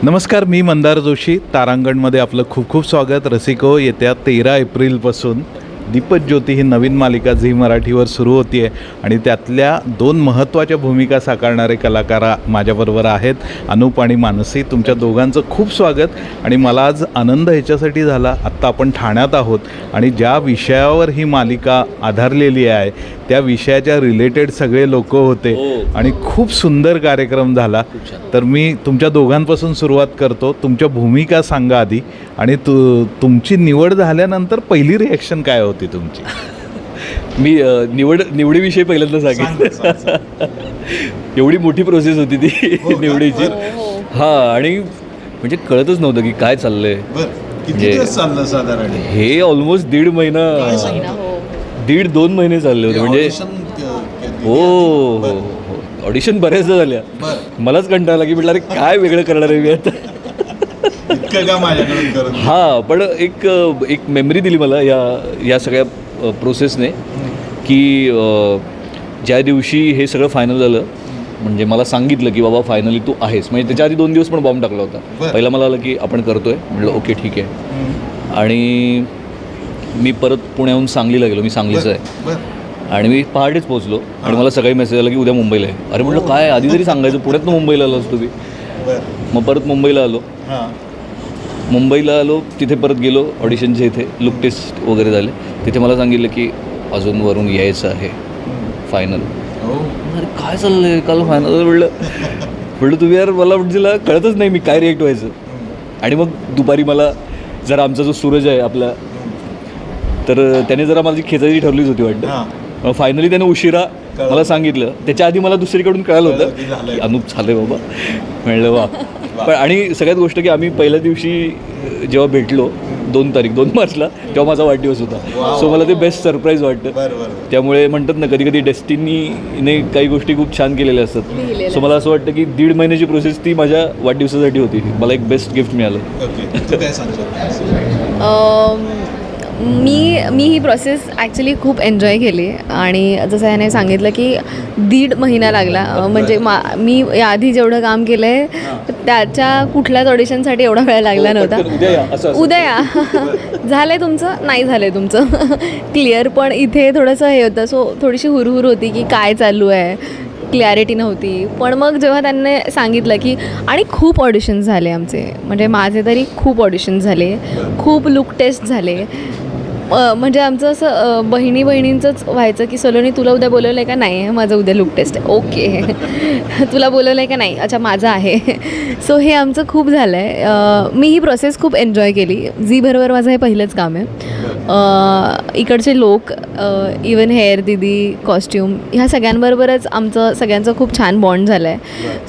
नमस्कार, मी मंदार जोशी. तारांगणमध्ये आपलं खूप खूप स्वागत. रसिको, येत्या 13 एप्रिलपासून दीपज्योती ही नवीन मालिका झी मराठीवर सुरू होती आहे आणि त्यातल्या 2 महत्त्वाच्या भूमिका साकारणारे कलाकार माझ्याबरोबर आहेत, अनूप आणि मानसी. तुमच्या दोघांचं खूप स्वागत. आणि मला आज आनंद ह्याच्यासाठी झाला, आत्ता आपण ठाण्यात आहोत आणि ज्या विषयावर ही मालिका आधारलेली आहे त्या विषयाच्या रिलेटेड सगळे लोक होते आणि खूप सुंदर कार्यक्रम झाला. तर मी तुमच्या दोघांपासून सुरुवात करतो. तुमच्या भूमिका सांगा आधी, आणि तुमची निवड झाल्यानंतर पहिली रिॲक्शन काय होती तुमची? मी निवडीविषयी पहिल्यांदा सांगेन. एवढी मोठी प्रोसेस होती ती निवडीची. हां, आणि म्हणजे कळतच नव्हतं की काय चाललंय. किती दिवस चाललं साधारण हे? ऑलमोस्ट 1.5 महिना, 1.5-2 महिने चालले होते. म्हणजे हो, ऑडिशन बऱ्याचदा झाल्या. मलाच कंटाळा आला की म्हटलं अरे काय वेगळं करणार आहे मी आता. हां, पण एक मेमरी दिली मला या सगळ्या प्रोसेसने की ज्या दिवशी हे सगळं फायनल झालं, म्हणजे मला सांगितलं की बाबा फायनली तू आहेस. म्हणजे त्याच्या आधी 2 दिवस पण बॉम्ब टाकला होता. पहिला मला आलं की आपण करतोय, म्हटलं ओके ठीक आहे. आणि मी परत पुण्याहून सांगलीला गेलो. मी सांगलीचं आहे आणि मी पहाटेच पोहोचलो आणि मला सकाळी मेसेज आला की उद्या मुंबईला आहे. अरे म्हटलं काय, आधी जरी सांगायचं, पुण्यातनं मुंबईला आलो असतो मी. मग परत मुंबईला आलो. तिथे परत गेलो ऑडिशनच्या इथे, लुक टेस्ट वगैरे झाले. तिथे मला सांगितलं की अजून वरून यायचं आहे फायनल. अरे काय चाललं आहे, काल फायनल म्हटलं तुम्ही यार, मला म्हणजे कळतच नाही मी काय रिॲक्ट व्हायचं. आणि मग दुपारी मला जरा आमचा जो सूरज आहे आपला, तर त्याने जरा माझी खेचायची ठरलीच होती वाटतं. फायनली त्याने उशिरा मला सांगितलं. त्याच्या आधी मला दुसरीकडून कळालं होतं की अनूप झालं आहे बाबा. म्हणलं वा. पण आणि सगळ्यात गोष्ट की आम्ही पहिल्या दिवशी जेव्हा भेटलो 2 मार्चला, तेव्हा माझा वाढदिवस होता. सो मला ते बेस्ट सरप्राईज वाटतं. त्यामुळे म्हणतात ना, कधी कधी डेस्टिनीने काही गोष्टी खूप छान केलेल्या असतात. सो मला असं वाटतं की 1.5 महिन्याची प्रोसेस ती माझ्या वाढदिवसासाठी होती. मला एक बेस्ट गिफ्ट मिळालं. मी ही प्रोसेस ॲक्च्युली खूप एन्जॉय केली. आणि जसं याने सांगितलं की 1.5 महिना लागला. म्हणजे मी याआधी जेवढं काम केलं आहे त्याच्या कुठल्याच ऑडिशनसाठी एवढा वेळ लागला नव्हता. उद्या झालं आहे तुमचं, नाही झालं आहे तुमचं क्लिअर. पण इथे थोडंसं हे होतं, सो थोडीशी हुरहुर होती की काय चालू आहे, क्लॅरिटी नव्हती. पण मग जेव्हा त्यांनी सांगितलं की, आणि खूप ऑडिशन्स झाले आमचे, म्हणजे माझे तरी खूप ऑडिशन्स झाले, खूप लुक टेस्ट झाले. म्हणजे आमचं असं बहिणींचंच व्हायचं की सलोनी तुला उद्या बोलवलं आहे का? नाही, माझं उद्या लुक टेस्ट आहे. ओके तुला बोलवलं आहे का? नाही, अच्छा माझं आहे. सो हे आमचं खूप झालं आहे. मी ही प्रोसेस खूप एन्जॉय केली. झी बरोबर माझं हे पहिलंच काम आहे. इकडचे लोक, इवन हेअर दीदी, कॉस्ट्यूम, ह्या सगळ्यांबरोबरच आमचं सगळ्यांचं खूप छान बॉन्ड झालं आहे.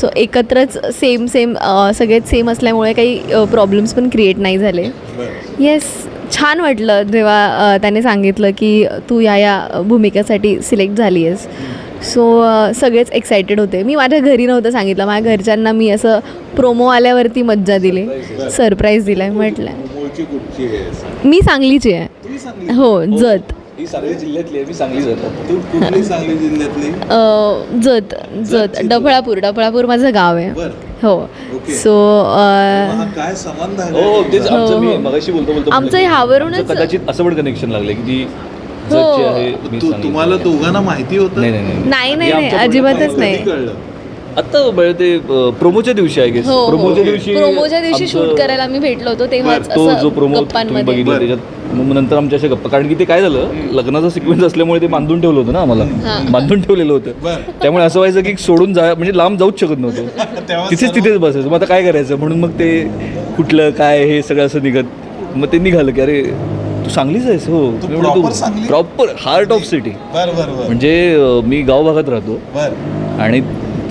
सो एकत्रच सेम सगळेच सेम असल्यामुळे काही प्रॉब्लेम्स पण क्रिएट नाही झाले. येस, छान वाटलं जेव्हा त्याने सांगितलं की तू या भूमिकेसाठी सिलेक्ट झाली आहेस. सो सगळेच एक्सायटेड होते. मी माझ्या घरी नव्हतं सांगितलं, माझ्या घरच्यांना मी असं प्रोमो आल्यावरती मज्जा दिली, सरप्राईज दिला आहे. म्हटलं मी सांगलीची आहे. हो, जत. सांगली जिल्ह्यातली आहे. मी सांगलीच होतो. तू कुठली सांगली जिल्ह्यातली? जत डफळापूर माझं गाव आहे. हो. सो काय संबंध आहे? हो, तेच आमचं. मी मगाशी बोलतो आमचं ह्यावरूनच कदाचित असं पण कनेक्शन लागलं की ती हो. तुम्हाला दोघांना माहिती होतं? नाही, अजिबातच नाही. आता ते प्रोमोच्या दिवशी आहे. प्रोमोच्या दिवशी शूट करायला आम्ही भेटलो होतो, तेव्हा तो जो प्रोमो तुम्ही बघितला त्याच्यात मग नंतर आमच्या अशा गप्पा. कारण की ते काय झालं, लग्नाचा सिक्वेन्स असल्यामुळे ते बांधून ठेवलं होतं ना आम्हाला. बांधून ठेवलेलं होतं. त्यामुळे असं व्हायचं की सोडून म्हणजे लांब जाऊच शकत नव्हतं. तिथेच बसायचं. मग आता काय करायचं, म्हणून मग ते कुठलं काय हे सगळं असं निघत. मग ते निघालं की अरे तू सांगलीच आहेस. हो, तू प्रॉपर हार्ट ऑफ सिटी. म्हणजे मी गाव भागात राहतो आणि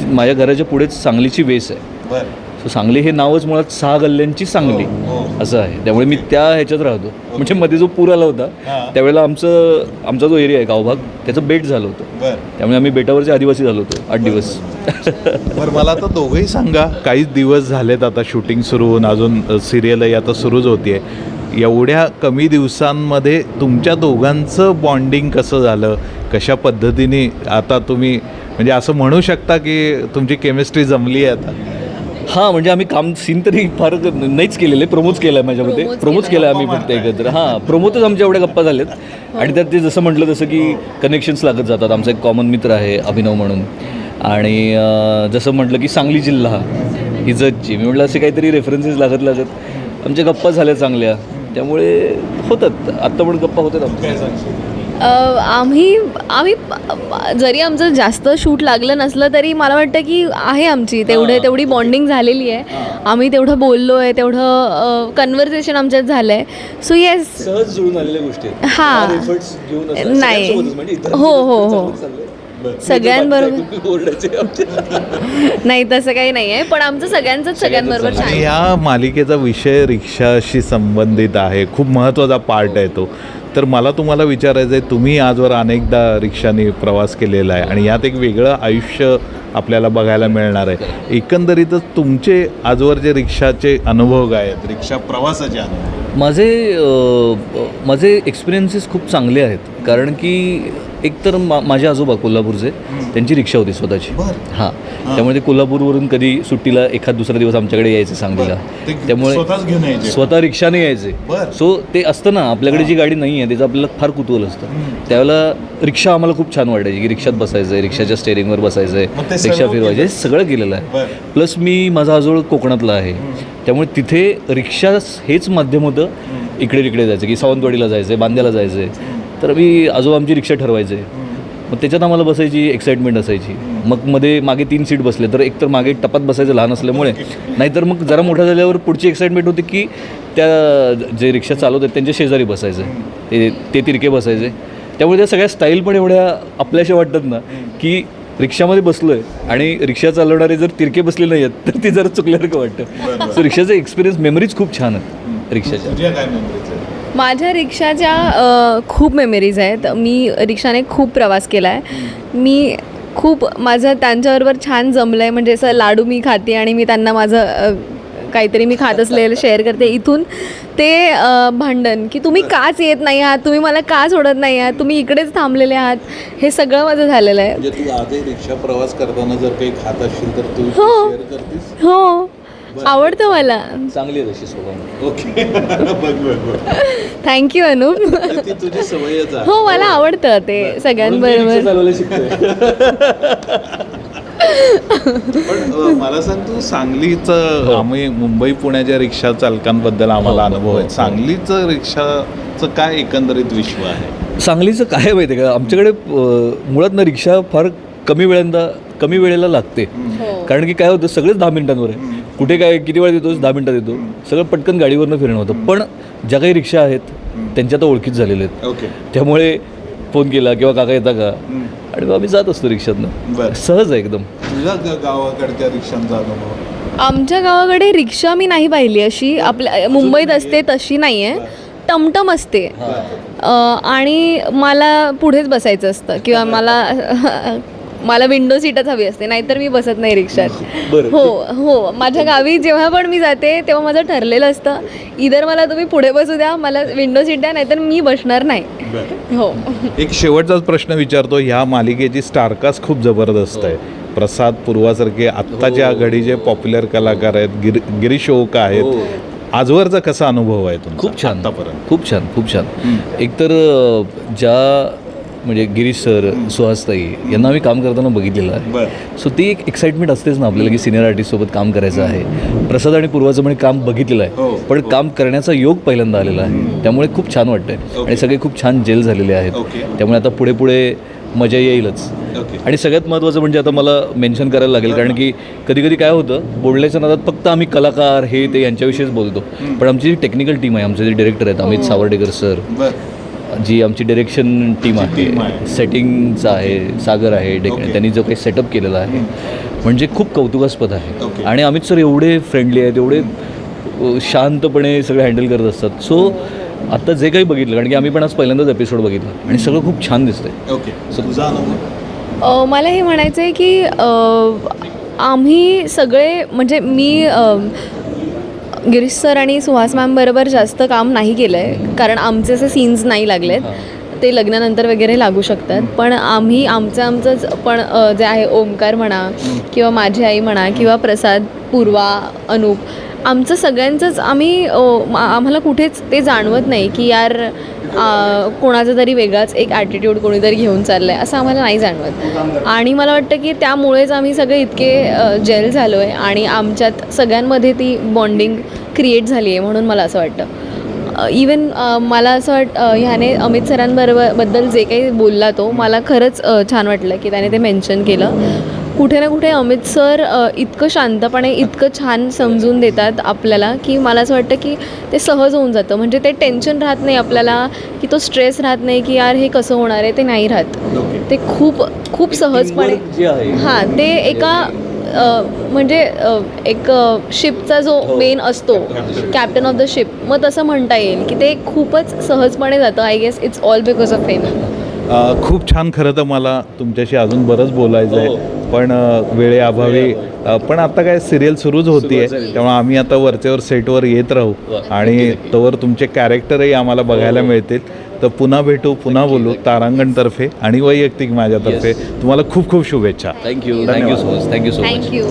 माझ्या घराच्या पुढेच सांगलीची वेस आहे. सो सांगली हे नावच मुळात 6 गल्ल्यांची सांगली असं आहे. त्यामुळे मी त्या ह्याच्यात राहतो. म्हणजे मध्ये जो पूर आला होता त्यावेळेला आमचा जो एरिया आहे गावभाग, त्याचं बेट झालं होतं. त्यामुळे आम्ही बेटावरचे आदिवासी झालो होतो 8 दिवस. बरं, मला आता दोघंही सांगा, काहीच दिवस झालेत आता शूटिंग सुरू होऊन, अजून सिरियलही आता सुरूच होती आहे. एवढ्या कमी दिवसांमध्ये तुमच्या दोघांचं बॉन्डिंग कसं झालं, कशा पद्धतीने आता तुम्ही म्हणजे असं म्हणू शकता की तुमची केमिस्ट्री जमली आहे आता? हां, म्हणजे आम्ही काम सीन तरी फार नाहीच केलेले, प्रोमोच केलं आहे माझ्या मते, प्रोमोच केलं आहे आम्ही फक्त एकत्र. हां, प्रोमोतच आमच्या एवढ्या गप्पा झाल्यात आणि त्यात ते जसं म्हटलं तसं की कनेक्शन्स लागत जातात. आमचा एक कॉमन मित्र आहे अभिनव म्हणून, आणि जसं म्हटलं की सांगली जिल्हा इज्जतची, मी म्हटलं असे काहीतरी रेफरन्सेस लागत आमच्या गप्पा झाल्या चांगल्या, त्यामुळे होतात आत्ता पण गप्पा होतात आमच्या. आम्ही जरी आमचं जास्त शूट लागलं नसलं तरी मला वाटतं की आहे आमची तेवढी बॉन्डिंग झालेली आहे. आम्ही तेवढं बोललो आहे, तेवढं कन्व्हर्सेशन आमच्यात झालं आहे. सो येस, सहज जुळून आलेल्या गोष्टी आहेत. हां, एफर्ट्स घेऊन असं नाही, सगळ्यांसोबतच, म्हणजे इतर हो सगळ्यांबरोबर ओरडायचे आमच्या. नाही तसं काही नाही आहे, पण आमचं सगळ्यांबरोबर छान आणि आहे. ह्या मालिकेचा विषय रिक्षाशी संबंधित आहे, खूप महत्त्वाचा पार्ट आहे तो. तर मला तुम्हाला विचारायचं आहे, तुम्ही आजवर अनेकदा रिक्षाने प्रवास केलेला आहे आणि यात एक वेगळं आयुष्य आपल्याला बघायला मिळणार आहे. एकंदरीतच तुमचे आजवर जे रिक्षाचे अनुभव आहेत, रिक्षा प्रवासाचे अनुभव, माझे एक्सपिरियन्सेस खूप चांगले आहेत. कारण की एकतर माझे आजोबा कोल्हापूरचे, त्यांची रिक्षा होती स्वतःची. हां, त्यामुळे ते कोल्हापूरवरून कधी सुट्टीला एखाद दुसरा दिवस आमच्याकडे यायचे सांगलीला, त्यामुळे स्वतः रिक्षाने यायचे. सो ते असतं ना, आपल्याकडे जी गाडी नाही आहे त्याचं आपल्याला फार कुतूहल असतं. त्यावेळेला रिक्षा आम्हाला खूप छान वाटायची, की रिक्षात बसायचं आहे, रिक्षाच्या स्टेअरिंगवर बसायचं आहे, रिक्षा फिरवायचे, सगळं केलेलं आहे. प्लस मी माझा आजोळ कोकणातला आहे, त्यामुळे तिथे रिक्षा हेच माध्यम होतं इकडे तिकडे जायचं, की सावंतवाडीला जायचं आहे, बांद्याला जायचं आहे, तर मी आजोबा आमची रिक्षा ठरवायचे. मग त्याच्यात आम्हाला बसायची एक्साइटमेंट असायची. मग मध्ये मागे 3 सीट बसले तर एकतर मागे टपात बसायचं लहान असल्यामुळे, नाहीतर मग जरा मोठा झाल्यावर पुढची एक्साइटमेंट होती की त्या जे रिक्षा चालवत आहेत त्यांच्या शेजारी बसायचं, ते तिरके बसायचे. त्यामुळे त्या सगळ्या स्टाईल पण एवढ्या आपल्याशा वाटतात ना, की रिक्षामध्ये बसलो आहे आणि रिक्षा चालवणारे जर तिरके बसले नाही आहेत तर ती जरा चुकल्यासारखं वाटतं. सो रिक्षाचं एक्सपिरियन्स, मेमरीज खूप छान आहेत रिक्षाच्या. माझ्या रिक्षाच्या खूप मेमरीज आहेत. मी रिक्षाने खूप प्रवास केला आहे. माझं त्यांच्याबरोबर छान जमलं आहे. म्हणजे असं लाडू मी खाते आणि मी त्यांना माझं काहीतरी मी खात असलेलं शेअर करते. इथून ते भांडण की तुम्ही काच येत नाही आहात, तुम्ही मला का सोडत नाही आहात, तुम्ही इकडेच थांबलेले आहात, हे सगळं माझं झालेलं आहे. म्हणजे तू आजही रिक्षा प्रवास करताना जर काही खात असशील तर तू हो. शेअर करतेस? हो, आवडतं मला. चांगली आहे तशी स्वभाव. ओके. थँक्यू अनूप. ती तुझी सवयच आहे. हो, मला आवडतं ते सगळ्यांबरोबर. पण मला सांग, तू सांगलीचं, आम्ही मुंबई पुण्याच्या रिक्षा चालकांबद्दल आम्हाला अनुभव आहे, सांगलीचं रिक्षाचं काय एकंदरीत विश्व आहे? सांगलीचं काय माहिती आहे का, आमच्याकडे मुळात ना रिक्षा फार कमी वेळेला लागते. कारण की काय होतं, सगळेच 10 मिनिटांवर आहे. कुठे काय किती वेळ देतो, 10 मिनिटात येतो, सगळं पटकन गाडीवरनं फिरणं होतं. पण ज्या काही रिक्षा आहेत त्यांच्या तर ओळखीच झालेल्या आहेत, त्यामुळे फोन केला किंवा काका येता का, आणि आम्ही जात असतो रिक्षातनं. सहज आहे एकदम. तुझ्या गावाकडच्या रिक्षांचा अनुभव? आमच्या गावाकडे रिक्षा मी नाही पाहिली अशी, आपल्या मुंबईत असते तशी नाही आहे. टमटम असते आणि मला पुढेच बसायचं असतं किंवा मला विंडो सीटच हवी असते, नाहीतर मी बसत नाही रिक्षात. हो, माझ्या गावी जेव्हा पण मी जाते तेव्हा माझं ठरलेलं असतं, इधर मला तुम्ही पुढे बसू द्या, मला विंडो सीट द्या, नाहीतर मी बसणार नाही. हो. एक शेवटचाच प्रश्न विचारतो. ह्या मालिकेची स्टारकास्ट खूप जबरदस्त आहे. प्रसाद पूर्वासारखे आत्ताच्या घडीचे पॉप्युलर कलाकार आहेत, गिरीश ओक आहेत. आजवरचा कसा अनुभव आहे तुमचा? खूप छान, आतापर्यंत खूप छान. एकतर म्हणजे गिरीश सर, सुहासताई यांना आम्ही काम करताना बघितलेलं आहे. सो ती एक एक्साइटमेंट असतेच ना आपल्याला, की सिनियर आर्टिस्टसोबत काम करायचं आहे. प्रसाद आणि पूर्वाचं म्हणजे काम बघितलेलं आहे, पण काम करण्याचा योग पहिल्यांदा आलेला आहे, त्यामुळे खूप छान वाटतंय. आणि सगळे खूप छान जेल झालेले आहेत, त्यामुळे आता पुढे मजा येईलच. आणि सगळ्यात महत्त्वाचं म्हणजे आता मला मेन्शन करायला लागेल, कारण की कधी काय होतं, बोलण्याच्या नादात फक्त आम्ही कलाकार हे ते यांच्याविषयीच बोलतो, पण आमची जी टेक्निकल टीम आहे, आमचे जे डिरेक्टर आहेत अमित सावर्डेकर सर, जी आमची डिरेक्शन टीम आहे, सेटिंगचं आहे, सागर आहे, त्यांनी जो काही सेटअप केलेला आहे, म्हणजे खूप कौतुकास्पद आहे. आणि अमित सर एवढे फ्रेंडली आहेत, एवढे शांतपणे सगळे हँडल करत असतात. सो आता जे काही बघितलं, कारण की आम्ही पण आज पहिल्यांदाच एपिसोड बघितला आणि सगळं खूप छान दिसतंय. सो तुझा अनुभव? मला हे म्हणायचं आहे की आम्ही सगळे, म्हणजे मी गिरीश सर आणि सुहास मॅम बरोबर जास्त काम नाही केलं आहे, कारण आमचे असे सीन्स नाही लागलेत. ते लग्नानंतर वगैरे लागू शकतात, पण आम्ही आमचंच पण जे आहे ओमकार म्हणा किंवा माझी आई म्हणा किंवा प्रसाद, पूर्वा, अनूप, आमचं सगळ्यांचंच आम्हाला कुठेच ते जाणवत नाही की यार कोणाचा तरी वेगळाच एक ॲटिट्यूड कोणीतरी घेऊन चाललं आहे असं आम्हाला नाही जाणवत. आणि मला वाटतं की त्यामुळेच आम्ही सगळे इतके जेल झालो आहे आणि आमच्यात सगळ्यांमध्ये ती बॉन्डिंग क्रिएट झाली आहे, म्हणून मला असं वाटतं. इवन मला असं ह्याने अमित सरांबद्दल जे काही बोलला तो मला खरंच छान वाटलं की त्याने ते मेन्शन केलं. कुठे ना कुठे अमित सर इतकं शांतपणे इतकं छान समजून देतात आपल्याला की मला असं वाटतं की ते सहज होऊन जातं. म्हणजे ते टेन्शन राहत नाही आपल्याला, की तो स्ट्रेस राहत नाही की यार हे कसं होणार आहे, ते नाही राहत. ते खूप सहजपणे जे आहे हां ते एका म्हणजे एक शिपचा जो मेन असतो कॅप्टन ऑफ द शिप, मग तसं म्हणता येईल की ते खूपच सहजपणे जातं. I guess it's all because of him. खूप छान. खरं तर मला तुमच्याशी अजून बरंच बोलायचं आहे, पण वेळेअभावी पण आता काय सिरियल सुरूच होती आहे, त्यामुळे आम्ही आता वरच्यावर सेटवर येत राहू आणि तोवर तुमचे कॅरेक्टरही आम्हाला बघायला मिळतील. तर पुन्हा भेटू, पुन्हा बोलू तारांगणतर्फे आणि वैयक्तिक माझ्यातर्फे. तुम्हाला खूप खूप शुभेच्छा. Thank you so much. थँक्यू.